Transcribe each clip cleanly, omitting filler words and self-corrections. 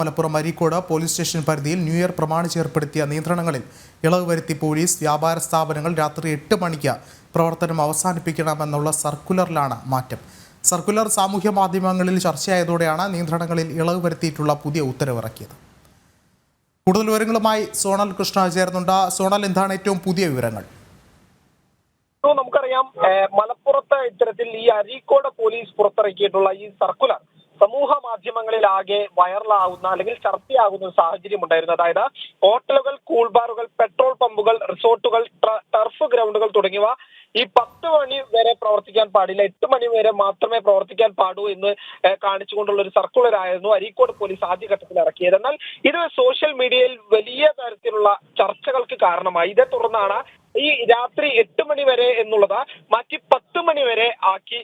Malappuram Areekode police station പരിധിയിൽ new year പ്രമാണിച്ച് ഏർപ്പെടുത്തിയ നിയന്ത്രണങ്ങളിൽ ഇളവ് വരുത്തി പോലീസ് വ്യാപാര സ്ഥാപനങ്ങൾ രാത്രി 8 മണിക്ക് പ്രവർത്തനം അവസാനിപ്പിക്കണമെന്നുള്ള സർക്കുലറിലാണ് മാറ്റം. സർക്കുലർ സാമൂഹ്യ മാധ്യമങ്ങളിൽ ചർച്ചയായതോടെയാണ് നിയന്ത്രണങ്ങളിൽ ഇളവ് വരുത്തിയിട്ടുള്ള പുതിയ ഉത്തരവിറക്കിയത്. കൂടുതൽ വിവരങ്ങളുമായി സോണൽ കൃഷ്ണ ചേർന്നുണ്ട്. സോണൽ, എന്താണ് ഏറ്റവും പുതിയ വിവരങ്ങൾ? നമുക്കറിയാം, മലപ്പുറത്ത് ഇത്തരത്തിൽ ഈ അരീക്കോട് പോലീസ് പുറത്തിറക്കിയിട്ടുള്ള ഈ സർക്കുലർ സമൂഹ മാധ്യമങ്ങളിലാകെ വൈറലാകുന്ന അല്ലെങ്കിൽ ചർച്ചയാകുന്ന ഒരു സാഹചര്യം ഉണ്ടായിരുന്നു. അതായത് ഹോട്ടലുകൾ, കൂൾ ബാറുകൾ, പെട്രോൾ പമ്പുകൾ, റിസോർട്ടുകൾ, ടർഫ് ഗ്രൗണ്ടുകൾ തുടങ്ങിയവ ഈ 10 മണി വരെ പ്രവർത്തിക്കാൻ പാടില്ല, 8 മണി വരെ മാത്രമേ പ്രവർത്തിക്കാൻ പാടൂ എന്ന് കാണിച്ചുകൊണ്ടുള്ള ഒരു സർക്കുലർ ആയിരുന്നു അരീക്കോട് പോലീസ് ആദ്യഘട്ടത്തിൽ ഇറക്കിയത്. എന്നാൽ ഇത് സോഷ്യൽ മീഡിയയിൽ വലിയ തരത്തിലുള്ള ചർച്ചകൾക്ക് കാരണമായി. ഇതേ തുടർന്നാണ് ഈ രാത്രി 8 മണി വരെ എന്നുള്ളത് മാറ്റി 10 മണി വരെ ആക്കി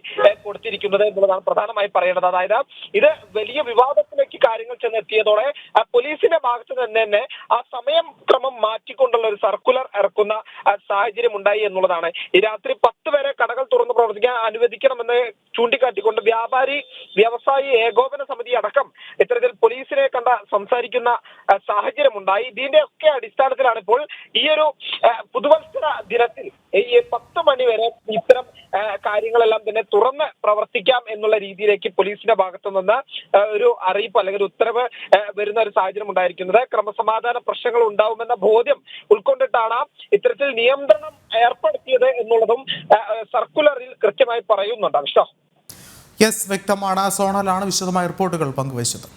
കൊടുത്തിരിക്കുന്നത് എന്നുള്ളതാണ് പ്രധാനമായി പറയേണ്ടത്. അതായത് ഇത് വലിയ വിവാദത്തിലേക്ക് കാര്യങ്ങൾ ചെന്നെത്തിയതോടെ പോലീസിന്റെ ഭാഗത്ത് തന്നെ ആ സമയം ക്രമം മാറ്റിക്കൊണ്ടുള്ള ഒരു സർക്കുലർ ഇറക്കുന്ന സാഹചര്യം ഉണ്ടായി എന്നുള്ളതാണ്. ഈ രാത്രി 10 വരെ കടകൾ തുറന്ന് പ്രവർത്തിക്കാൻ അനുവദിക്കണമെന്ന് ചൂണ്ടിക്കാട്ടിക്കൊണ്ട് വ്യാപാരി വ്യവസായി ഏകോപന സമിതി അടക്കം ഇത്തരത്തിൽ പോലീസിനെ കണ്ട സംസാരിക്കുന്ന സാഹചര്യം ഉണ്ടായി. ഇതിന്റെ ഒക്കെ അടിസ്ഥാനത്തിലാണ് ഇപ്പോൾ ഈ ഒരു പുതുവത്സര ദിനത്തിൽ ഈ 10 മണി വരെ ഇത്തരം കാര്യങ്ങളെല്ലാം തന്നെ തുറന്ന് പ്രവർത്തിക്കാം എന്നുള്ള രീതിയിലേക്ക് പോലീസിന്റെ ഭാഗത്തു നിന്ന് ഒരു അറിയിപ്പ് അല്ലെങ്കിൽ ഒരു ഉത്തരവ് വരുന്ന ഒരു സാഹചര്യം ഉണ്ടായിരിക്കുന്നത്. ക്രമസമാധാന പ്രശ്നങ്ങൾ ഉണ്ടാവുമെന്ന ബോധ്യം ഉൾക്കൊണ്ടിട്ടാണ് ഇത്തരത്തിൽ നിയന്ത്രണം ഏർപ്പെടുത്തിയത് എന്നുള്ളതും സർക്കുലറിൽ കൃത്യമായി പറയുന്നുണ്ട്. യെസ്, വ്യക്തമാണ്. സോണലാണ് വിശദമായ റിപ്പോർട്ടുകൾ പങ്കുവച്ചത്.